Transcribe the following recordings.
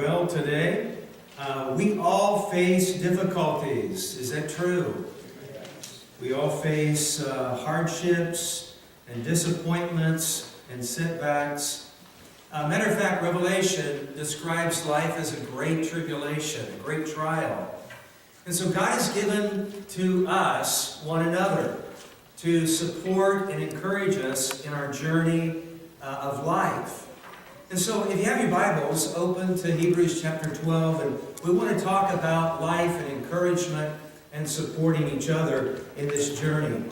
well today. We all face difficulties. Is that true? We all face hardships and disappointments and setbacks. Matter of fact, Revelation describes life as a great tribulation, a great trial. And so God has given to us one another to support and encourage us in our journey of life. And so if you have your Bibles, open to Hebrews chapter 12, and we want to talk about life and encouragement and supporting each other in this journey.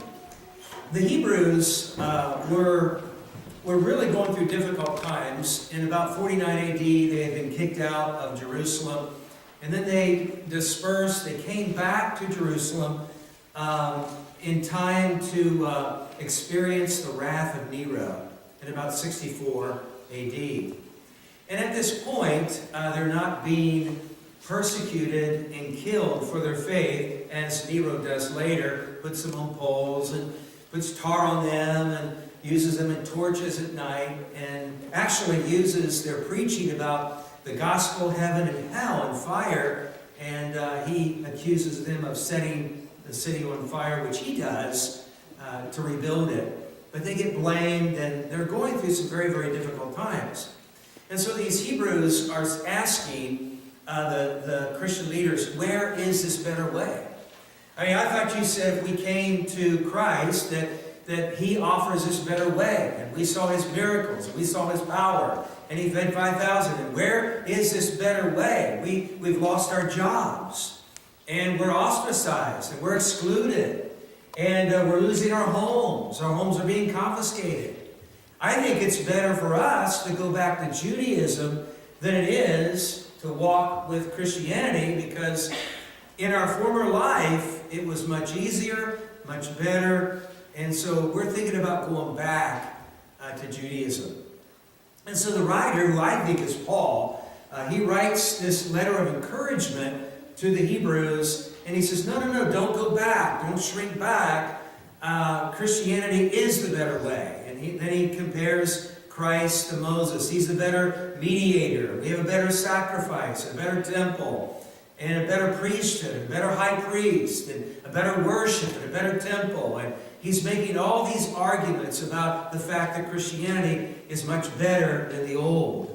The Hebrews were really going through difficult times. In about 49 AD, they had been kicked out of Jerusalem, and then they dispersed. They came back to Jerusalem in time to experience the wrath of Nero in about 64 AD. And at this point, they're not being persecuted and killed for their faith, as Nero does later, puts them on poles and puts tar on them and uses them in torches at night, and actually uses their preaching about the gospel, heaven and hell and fire, and he accuses them of setting the city on fire, which he does, to rebuild it. But they get blamed, and they're going through some very, very difficult times. And so these Hebrews are asking the Christian leaders, where is this better way? I mean, I thought you said if we came to Christ that he offers this better way. And we saw his miracles, and we saw his power, and he fed 5,000. And where is this better way? We've lost our jobs, and we're ostracized, and we're excluded. And we're losing our homes. Our homes are being confiscated. I think it's better for us to go back to Judaism than it is to walk with Christianity, because in our former life, it was much easier, much better. And so we're thinking about going back to Judaism. And so the writer, who I think is Paul, he writes this letter of encouragement to the Hebrews. And he says, no, don't go back. Don't shrink back. Christianity is the better way. And then he compares Christ to Moses. He's the better mediator. We have a better sacrifice, a better temple, and a better priesthood, a better high priest, and a better worship, and a better temple. And he's making all these arguments about the fact that Christianity is much better than the old.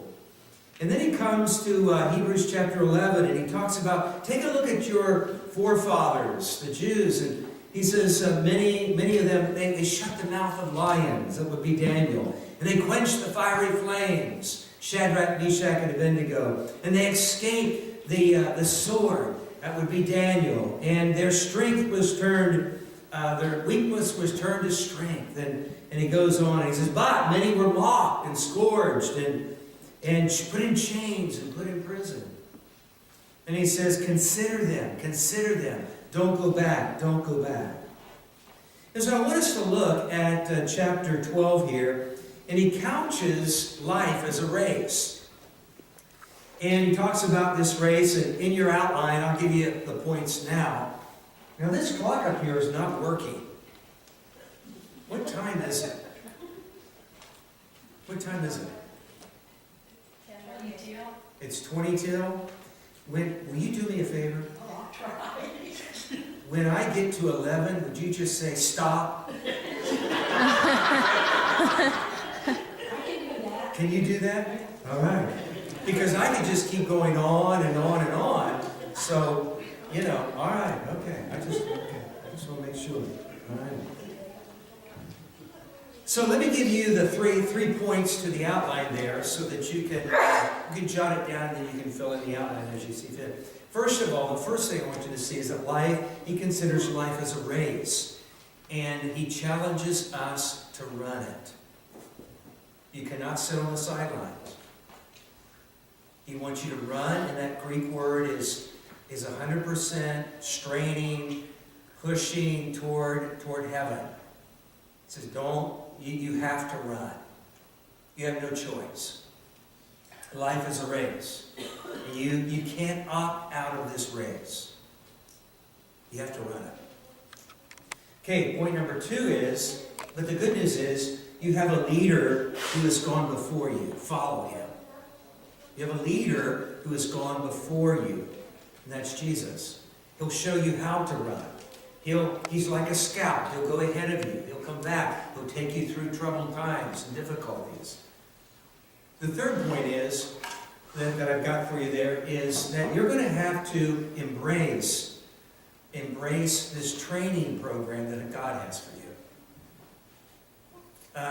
And then he comes to Hebrews chapter 11, and he talks about, take a look at your forefathers, the Jews. And he says, many of them, they shut the mouth of lions. That would be Daniel. And they quenched the fiery flames, Shadrach, Meshach, and Abednego. And they escaped the sword. That would be Daniel. And their strength was turned, their weakness was turned to strength. And he goes on, and he says, but many were mocked and scourged and put in chains and put in prison. And he says, consider them. Don't go back. And so I want us to look at chapter 12 here, and he couches life as a race. And he talks about this race, and in your outline, I'll give you the points now. Now this clock up here is not working. What time is it? What time is it? 22. It's 20 till? Will you do me a favor? Oh, I'll try. When I get to 11, would you just say, stop? I can do that. Can you do that? All right. Because I could just keep going on and on and on. So, all right, okay. I just want to make sure. All right. So let me give you the three points to the outline there, so that you can jot it down, and then you can fill in the outline as you see fit. First of all, the first thing I want you to see is that he considers life as a race, and he challenges us to run it. You cannot sit on the sidelines. He wants you to run, and that Greek word is 100% straining, pushing toward heaven. It says, you have to run. You have no choice. Life is a race. You can't opt out of this race. You have to run it. Okay, point number 2 is, but the good news is, you have a leader who has gone before you. Follow him. You have a leader who has gone before you, and that's Jesus. He'll show you how to run. He's like a scout. He'll go ahead of you. He'll come back. He'll take you through troubled times and difficulties. The third point is, that I've got for you there, is that you're going to have to embrace this training program that God has for you.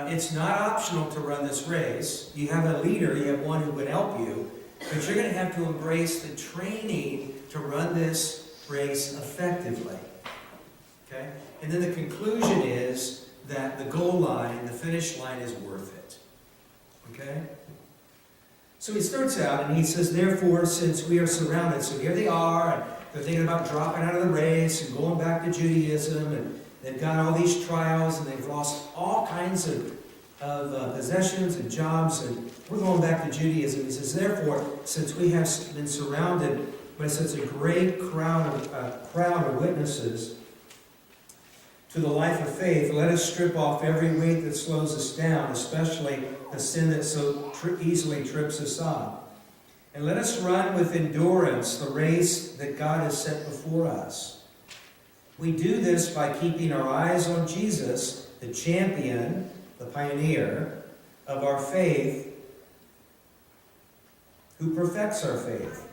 It's not optional to run this race. You have a leader, you have one who would help you, but you're going to have to embrace the training to run this race effectively. Okay? And then the conclusion is that the goal line, the finish line, is worth it. Okay? So he starts out and he says, therefore, since we are surrounded, so here they are, and they're thinking about dropping out of the race and going back to Judaism, and they've got all these trials, and they've lost all kinds of possessions and jobs, and we're going back to Judaism. He says, therefore, since we have been surrounded by such a great crowd of witnesses to the life of faith, let us strip off every weight that slows us down, especially the sin that so easily trips us up. And let us run with endurance the race that God has set before us. We do this by keeping our eyes on Jesus, the champion, the pioneer of our faith, who perfects our faith.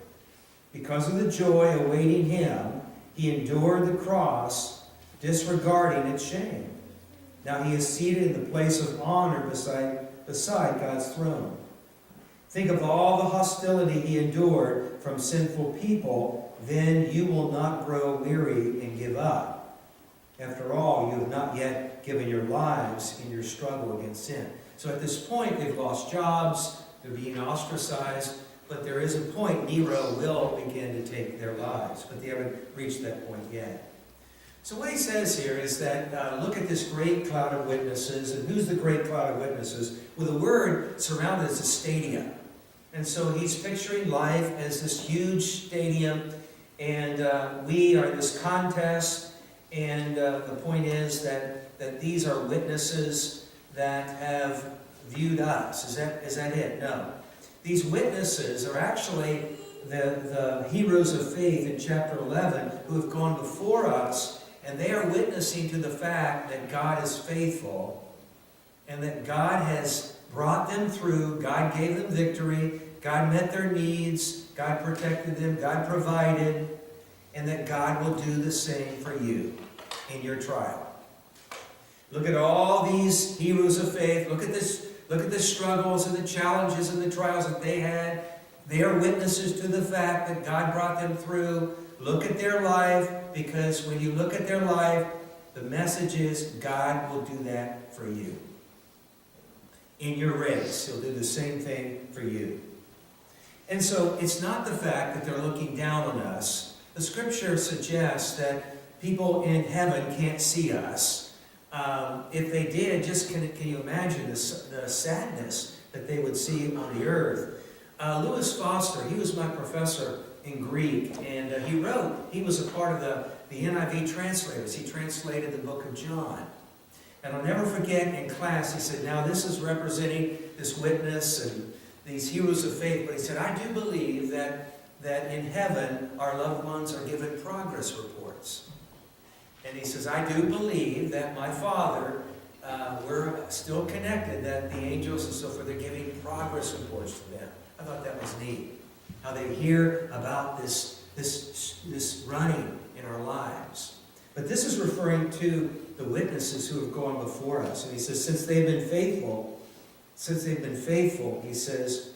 Because of the joy awaiting him, he endured the cross, disregarding its shame. Now he is seated in the place of honor beside God's throne. Think of all the hostility he endured from sinful people, then you will not grow weary and give up. After all, you have not yet given your lives in your struggle against sin. So at this point, they've lost jobs, they're being ostracized, but there is a point Nero will begin to take their lives, but they haven't reached that point yet. So what he says here is that look at this great cloud of witnesses. And who's the great cloud of witnesses? Well, the word surrounded is a stadium. And so he's picturing life as this huge stadium. And we are in this contest. And the point is that these are witnesses that have viewed us. Is that it? No. These witnesses are actually the heroes of faith in chapter 11 who have gone before us. And they are witnessing to the fact that God is faithful and that God has brought them through. God gave them victory. God met their needs. God protected them. God provided. And that God will do the same for you in your trial. Look at all these heroes of faith. Look at this. Look at the struggles and the challenges and the trials that they had. They are witnesses to the fact that God brought them through. Look at their life, because when you look at their life, the message is God will do that for you. In your race, he'll do the same thing for you. And so it's not the fact that they're looking down on us. The scripture suggests that people in heaven can't see us. If they did, just can you imagine the sadness that they would see on the earth? Lewis Foster, he was my professor in Greek, and he was a part of the NIV translators. He translated the book of John. And I'll never forget in class, he said, now this is representing this witness and these heroes of faith, but he said, I do believe that in heaven our loved ones are given progress reports. And he says, I do believe that my Father, we're still connected, that the angels and so forth are giving progress reports to them. I thought that was neat. How they hear about this running in our lives. But this is referring to the witnesses who have gone before us. And he says, since they've been faithful, he says,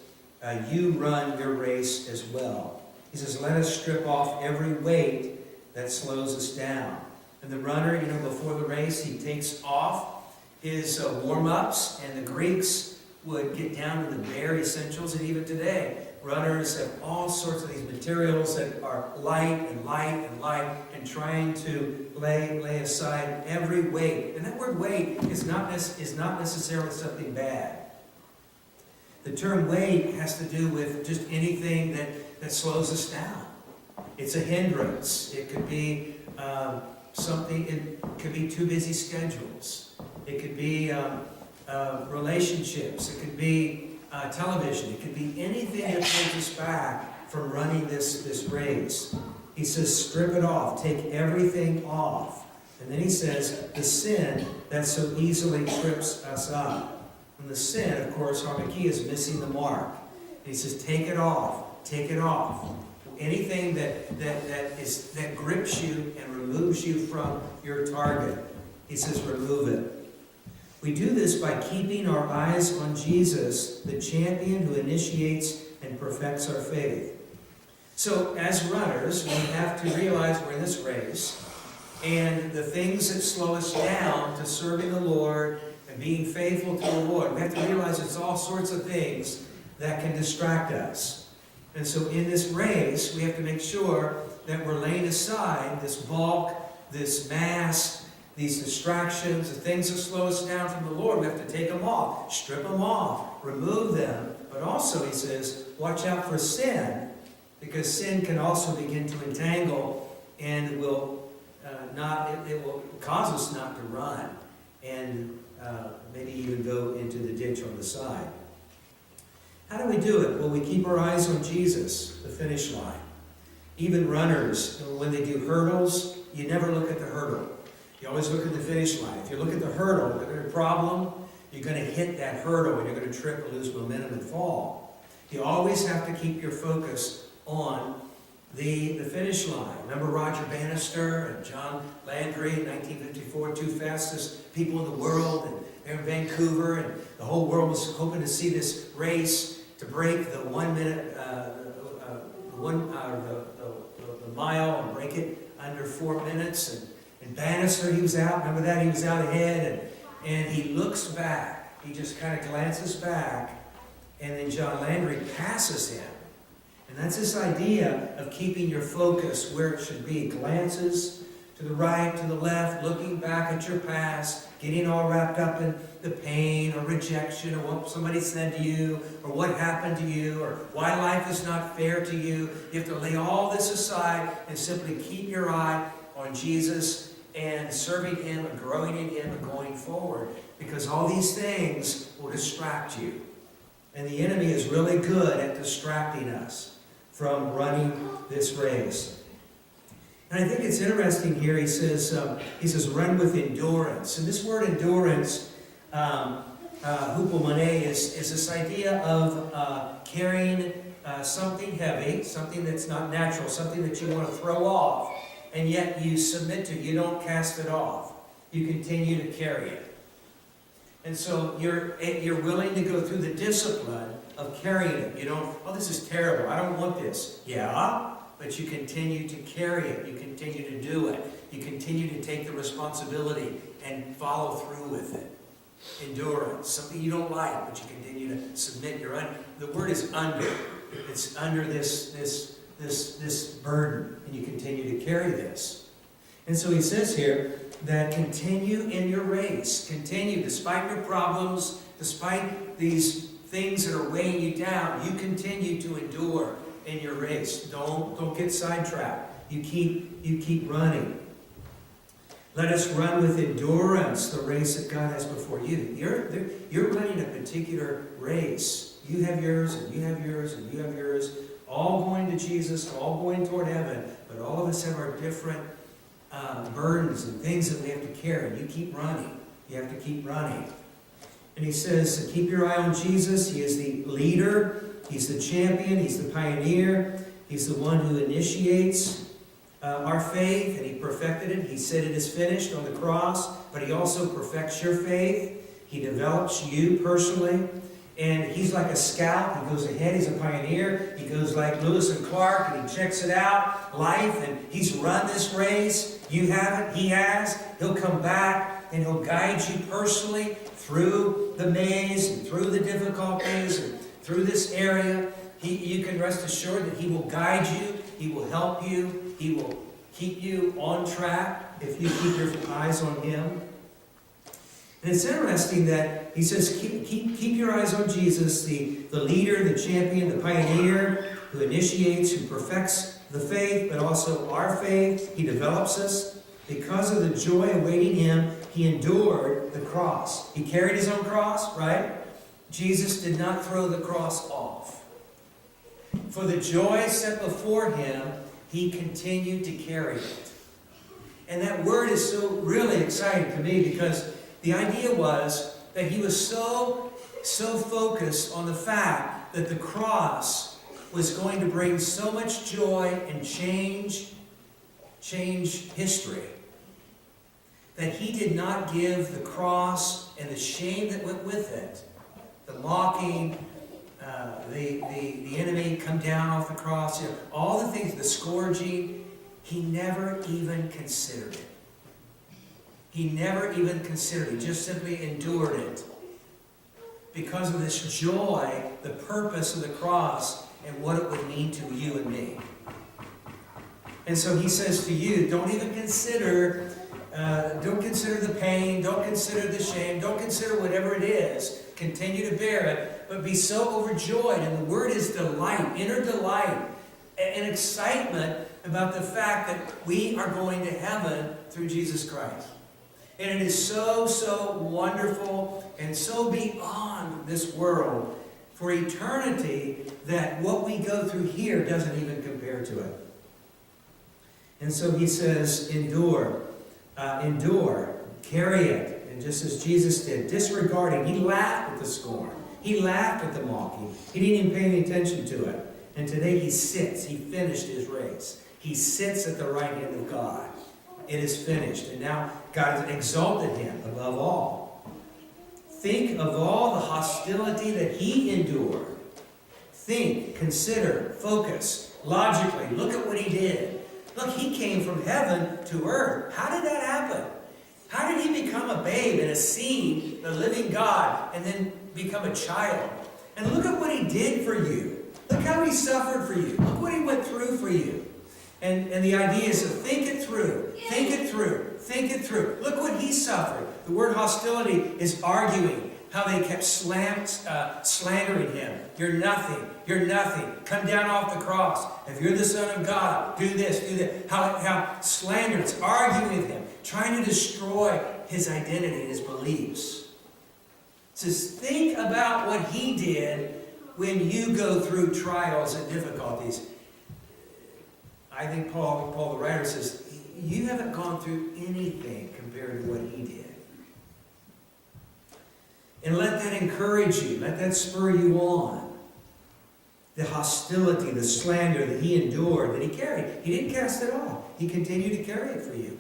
you run your race as well. He says, let us strip off every weight that slows us down. And the runner, before the race, he takes off his warm-ups, and the Greeks would get down to the bare essentials. And even today, runners have all sorts of these materials that are light, and trying to lay aside every weight. And that word weight is not necessarily something bad. The term weight has to do with just anything that slows us down. It's a hindrance. It could be it could be too busy schedules. It could be relationships. It could be television. It could be anything that holds us back from running this race. He says, strip it off. Take everything off. And then he says, the sin that so easily trips us up. And the sin, of course, harmakia, is missing the mark. And he says, take it off. Take it off. Anything that grips you and removes you from your target, he says, remove it. We do this by keeping our eyes on Jesus, the champion who initiates and perfects our faith. So as runners, we have to realize we're in this race, and the things that slow us down to serving the Lord and being faithful to the Lord, we have to realize it's all sorts of things that can distract us. And so in this race, we have to make sure that we're laying aside this bulk, this mass, these distractions, the things that slow us down from the Lord. We have to take them off, strip them off, remove them. But also, he says, watch out for sin, because sin can also begin to entangle, and it will cause us not to run, and maybe even go into the ditch on the side. How do we do it? Well, we keep our eyes on Jesus, the finish line. Even runners, when they do hurdles, you never look at the hurdle. You always look at the finish line. If you look at the hurdle, the problem, you're going to hit that hurdle and you're going to trip and lose momentum and fall. You always have to keep your focus on the finish line. Remember Roger Bannister and John Landry in 1954, two fastest people in the world, and they're in Vancouver, and the whole world was hoping to see this race to break the 1 minute, the mile, and break it under 4 minutes. And Bannister, he was out. Remember that? He was out ahead, and he looks back. He just kind of glances back, and then John Landry passes him. And that's this idea of keeping your focus where it should be. Glances to the right, to the left, looking back at your past, getting all wrapped up in the pain or rejection or what somebody said to you or what happened to you or why life is not fair to you. You have to lay all this aside and simply keep your eye on Jesus and serving Him and growing in Him and going forward, because all these things will distract you. And the enemy is really good at distracting us from running this race. And I think it's interesting here, he says, run with endurance. And this word endurance, hupomone, is this idea of carrying something heavy, something that's not natural, something that you want to throw off, and yet you submit to. You don't cast it off. You continue to carry it. And so you're willing to go through the discipline of carrying it. You don't, oh, this is terrible, I don't want this. Yeah, but you continue to carry it. You continue to do it. You continue to take the responsibility and follow through with it. Endurance, something you don't like, but you continue to submit. The word is under. It's under this burden, and you continue to carry this. And so he says here that continue in your race. Continue, despite your problems, despite these things that are weighing you down, you continue to endure in your race. Don't get sidetracked. You keep running. Let us run with endurance the race that God has before you. You're running a particular race. You have yours, and you have yours, and you have yours, all going to Jesus, all going toward heaven, but all of us have our different burdens and things that we have to carry. You keep running. You have to keep running. And he says, keep your eye on Jesus. He is the leader. He's the champion. He's the pioneer. He's the one who initiates our faith, and He perfected it. He said it is finished on the cross, but He also perfects your faith. He develops you personally. And He's like a scout. He goes ahead. He's a pioneer. He goes like Lewis and Clark, and He checks it out, life, and He's run this race. You haven't. He has. He'll come back, and He'll guide you personally through the maze and through the difficulties and through this area. You can rest assured that He will guide you. He will help you. He will keep you on track if you keep your eyes on Him. And it's interesting that he says, keep your eyes on Jesus, the leader, the champion, the pioneer, who initiates, who perfects the faith, but also our faith. He develops us. Because of the joy awaiting Him, He endured the cross. He carried His own cross, right? Jesus did not throw the cross off. For the joy set before him, he continued to carry it. And that word is so really exciting to me, because the idea was that he was so focused on the fact that the cross was going to bring so much joy and change history, that he did not give the cross and the shame that went with it, the mocking, the enemy come down off the cross, all the things, the scourging, he never even considered it. He never even considered it. He just simply endured it. Because of this joy, the purpose of the cross, and what it would mean to you and me. And so he says to you, don't even consider, don't consider the pain, don't consider the shame, don't consider whatever it is. Continue to bear it, but be so overjoyed. And the word is delight, inner delight, and excitement about the fact that we are going to heaven through Jesus Christ. And it is so wonderful and so beyond this world for eternity that what we go through here doesn't even compare to it. And so he says, endure, carry it. And just as Jesus did, disregarding, he laughed at the scorn. He laughed at the mocking. He didn't even pay any attention to it. And today he sits. He finished his race. He sits at the right hand of God. It is finished. And now God has exalted him above all. Think of all the hostility that he endured. Think, consider, focus, logically. Look at what he did. Look, he came from heaven to earth. How did that happen? How did he become a babe and a seed, the living God, and then become a child? And look at what he did for you. Look how he suffered for you. Look what he went through for you. And the idea is to think it through. Think it through. Think it through. Look what he suffered. The word hostility is arguing. How they kept slandering him. You're nothing. You're nothing. Come down off the cross. If you're the Son of God, do this, do that. How slanders, arguing with him, trying to destroy his identity and his beliefs. It says, think about what he did when you go through trials and difficulties. I think Paul the writer says, you haven't gone through anything compared to what he did. And let that encourage you. Let that spur you on. The hostility, the slander that he endured, that he carried. He didn't cast it off. He continued to carry it for you.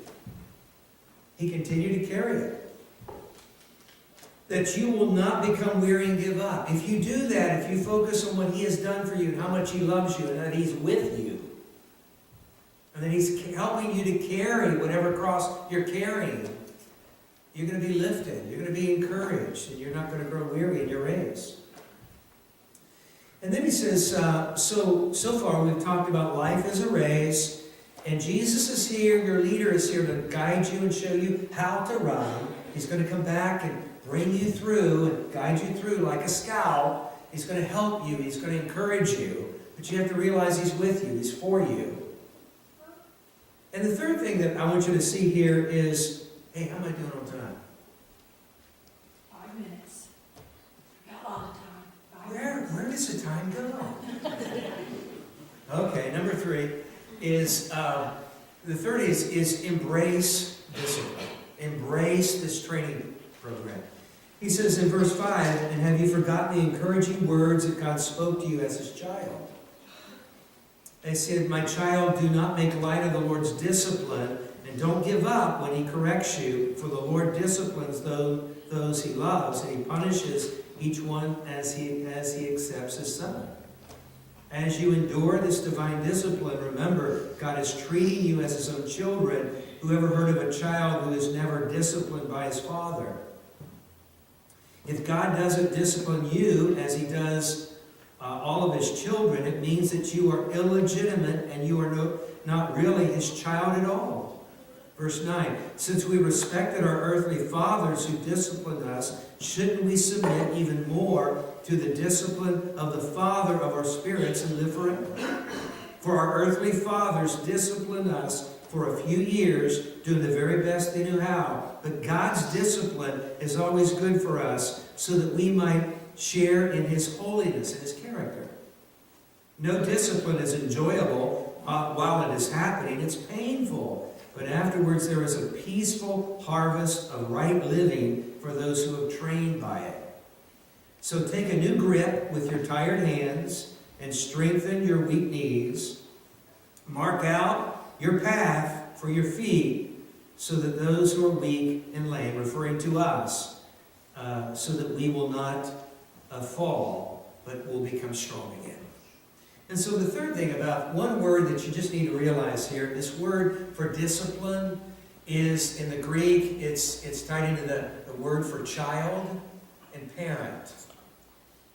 He continued to carry it. That you will not become weary and give up. If you do that, if you focus on what he has done for you and how much he loves you and that he's with you, and that he's helping you to carry whatever cross you're carrying, you're going to be lifted, you're going to be encouraged, and you're not going to grow weary in your race. And then he says, so far we've talked about life as a race, and Jesus is here, your leader is here to guide you and show you how to run. He's going to come back and bring you through and guide you through like a scout. He's going to help you, he's going to encourage you, but you have to realize he's with you, he's for you. And the third thing that I want you to see here is, hey, how am I doing on time? 5 minutes. Got a lot of time. Where does the time go? Okay, number 3 is, the third is embrace discipline. Embrace this training program. He says in verse 5, and have you forgotten the encouraging words that God spoke to you as his child? They said, my child, do not make light of the Lord's discipline, and don't give up when he corrects you, for the Lord disciplines those he loves, and he punishes each one as he accepts his son. As you endure this divine discipline, remember, God is treating you as his own children. Who ever heard of a child who is never disciplined by his father? If God doesn't discipline you as he does all of his children, it means that you are illegitimate and you are not really his child at all. Verse 9, since we respected our earthly fathers who disciplined us, shouldn't we submit even more to the discipline of the Father of our spirits and live forever? For our earthly fathers disciplined us for a few years, doing the very best they knew how. But God's discipline is always good for us, so that we might share in his holiness and his character. No discipline is enjoyable while it is happening. It's painful. But afterwards there is a peaceful harvest of right living for those who have trained by it. So take a new grip with your tired hands and strengthen your weak knees. Mark out your path for your feet so that those who are weak and lame, referring to us, so that we will not fall, but will become strong again. And so the third thing about one word that you just need to realize here, this word for discipline is, in the Greek, it's tied into the word for child and parent.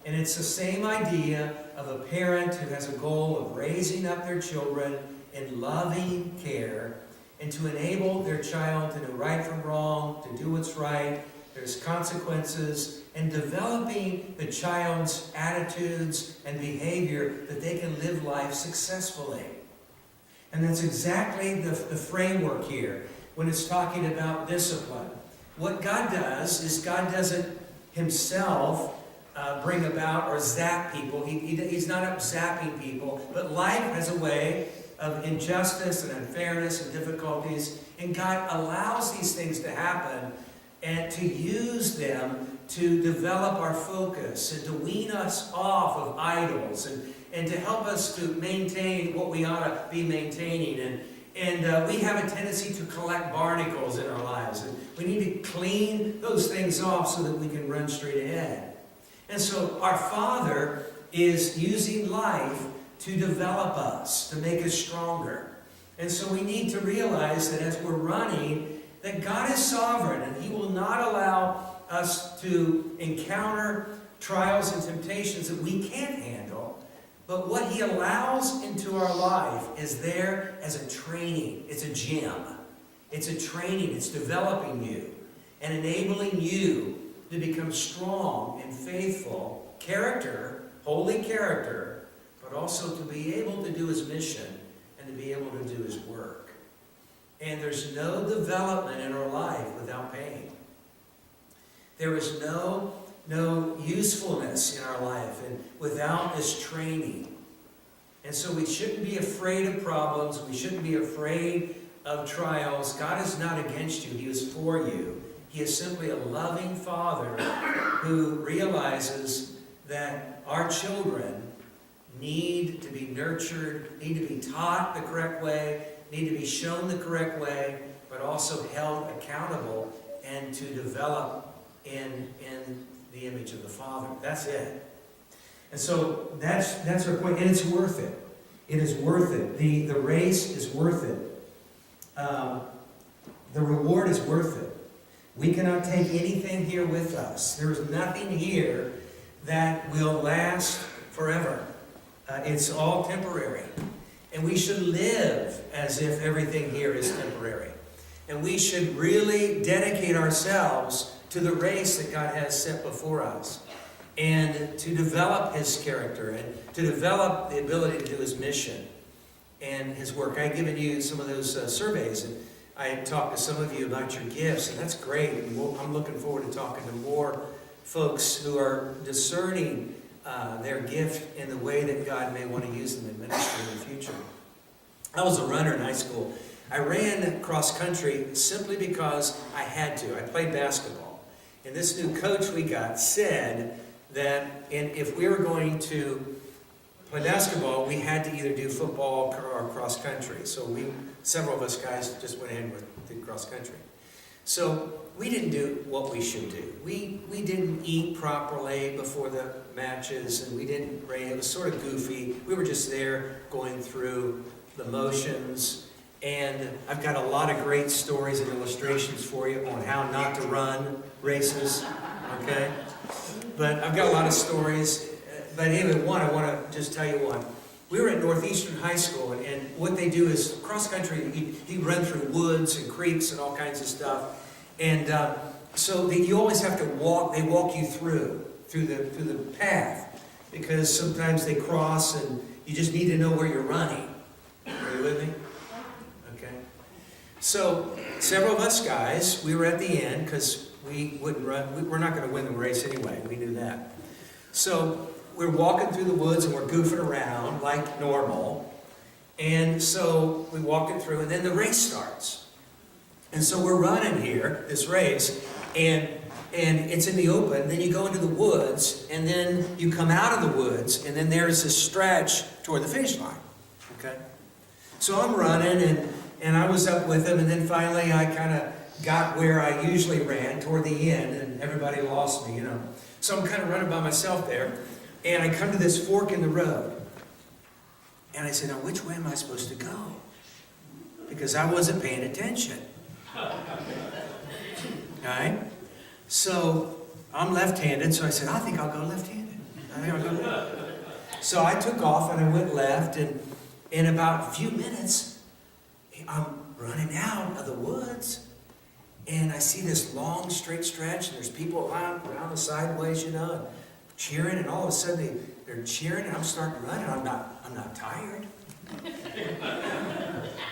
And it's the same idea of a parent who has a goal of raising up their children in loving care and to enable their child to know right from wrong, to do what's right. There's consequences, and developing the child's attitudes and behavior that they can live life successfully. And that's exactly the framework here when it's talking about discipline. What God does is God doesn't himself bring about or zap people. He's not up zapping people, but life has a way of injustice and unfairness and difficulties, and God allows these things to happen and to use them to develop our focus and to wean us off of idols and to help us to maintain what we ought to be maintaining. And we have a tendency to collect barnacles in our lives. And we need to clean those things off so that we can run straight ahead. And so our Father is using life to develop us, to make us stronger. And so we need to realize that as we're running, that God is sovereign and He will not allow us to encounter trials and temptations that we can't handle. But what He allows into our life is there as a training. It's a gym. It's a training. It's developing you and enabling you to become strong and faithful character, holy character, but also to be able to do His mission and to be able to do His work. And there's no development in our life without pain. There is no usefulness in our life and without this training. And so we shouldn't be afraid of problems. We shouldn't be afraid of trials. God is not against you. He is for you. He is simply a loving Father who realizes that our children need to be nurtured, need to be taught the correct way, need to be shown the correct way, but also held accountable and to develop in the image of the Father. That's it. And so that's our point, and it's worth it. It is worth it. The race is worth it. The reward is worth it. We cannot take anything here with us. There is nothing here that will last forever. It's all temporary. And we should live as if everything here is temporary. And we should really dedicate ourselves to the race that God has set before us. And to develop His character and to develop the ability to do His mission and His work. I've given you some of those surveys, and I talked to some of you about your gifts, and that's great. I'm looking forward to talking to more folks who are discerning their gift in the way that God may want to use them in ministry in the future. I was a runner in high school. I ran cross country simply because I had to. I played basketball. And this new coach we got said that if we were going to play basketball, we had to either do football or cross country. So several of us guys just went ahead and did cross country. So we didn't do what we should do. We didn't eat properly before the matches, and we didn't rain. It was sort of goofy. We were just there going through the motions. And I've got a lot of great stories and illustrations for you on how not to run races, okay? But I've got a lot of stories. But anyway, I want to just tell you one. We were at Northeastern High School, and what they do is cross-country, you run through woods and creeks and all kinds of stuff. And so you always have to walk, they walk you through the path, because sometimes they cross and you just need to know where you're running. Are you with me? Okay. So several of us guys, we were at the end because we wouldn't run. We're not going to win the race anyway. We knew that. So we're walking through the woods and we're goofing around like normal. And so we walk it through, and then the race starts. And so we're running here, this race, and it's in the open. Then you go into the woods, and then you come out of the woods, and then there's this stretch toward the finish line. Okay? So I'm running, and I was up with him, and then finally I kind of got where I usually ran toward the end, and everybody lost me, So I'm kind of running by myself there, and I come to this fork in the road. And I said, now which way am I supposed to go? Because I wasn't paying attention. Alright? So I'm left-handed, so I said, I think I'll go left-handed. So I took off and I went left, and in about a few minutes, I'm running out of the woods. And I see this long, straight stretch, and there's people around the sideways, and cheering, and all of a sudden they're cheering, and I'm starting to run, and I'm not tired.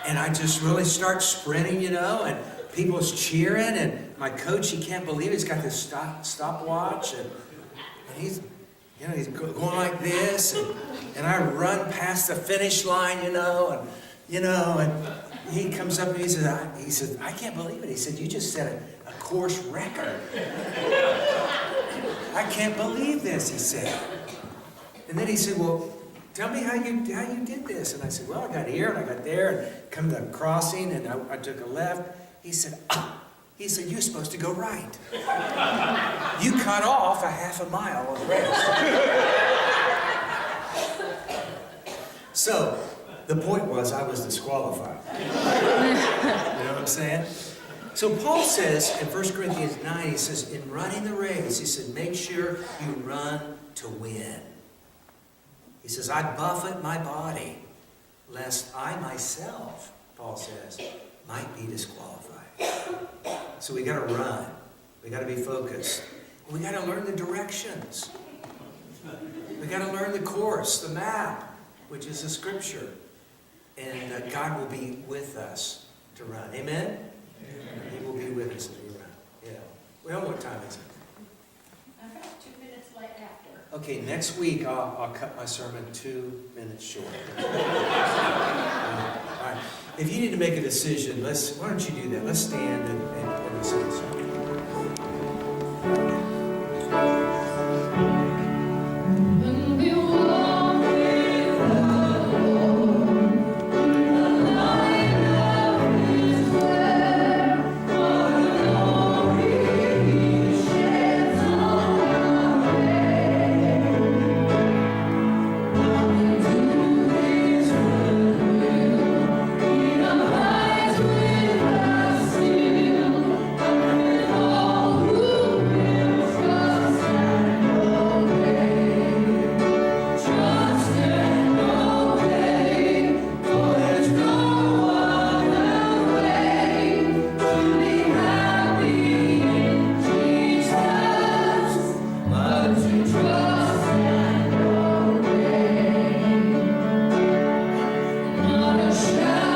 And I just really start sprinting, and people's cheering, and my coach, he can't believe it. He's got this stopwatch, and he's going like this, and I run past the finish line, and he comes up and he says, I can't believe it. He said, you just set a course record. I can't believe this, he said. And then he said, well, tell me how you did this. And I said, well, I got here and I got there and come to the crossing and I took a left. He said, you're supposed to go right. You cut off a half a mile of the race. So, the point was I was disqualified. You know what I'm saying? So Paul says in 1 Corinthians 9, he says, in running the race, he said, make sure you run to win. He says, I buffet my body, lest I myself, Paul says, might be disqualified. So we got to run. We got to be focused. We got to learn the directions. We got to learn the course, the map, which is the scripture. And God will be with us to run. Amen? He will be with us as we run. Yeah. Well, what time is it? I'm about 2 minutes late after. Okay, next week I'll cut my sermon 2 minutes short. All right. If you need to make a decision, why don't you do that? Let's stand and listen to the song. Shine.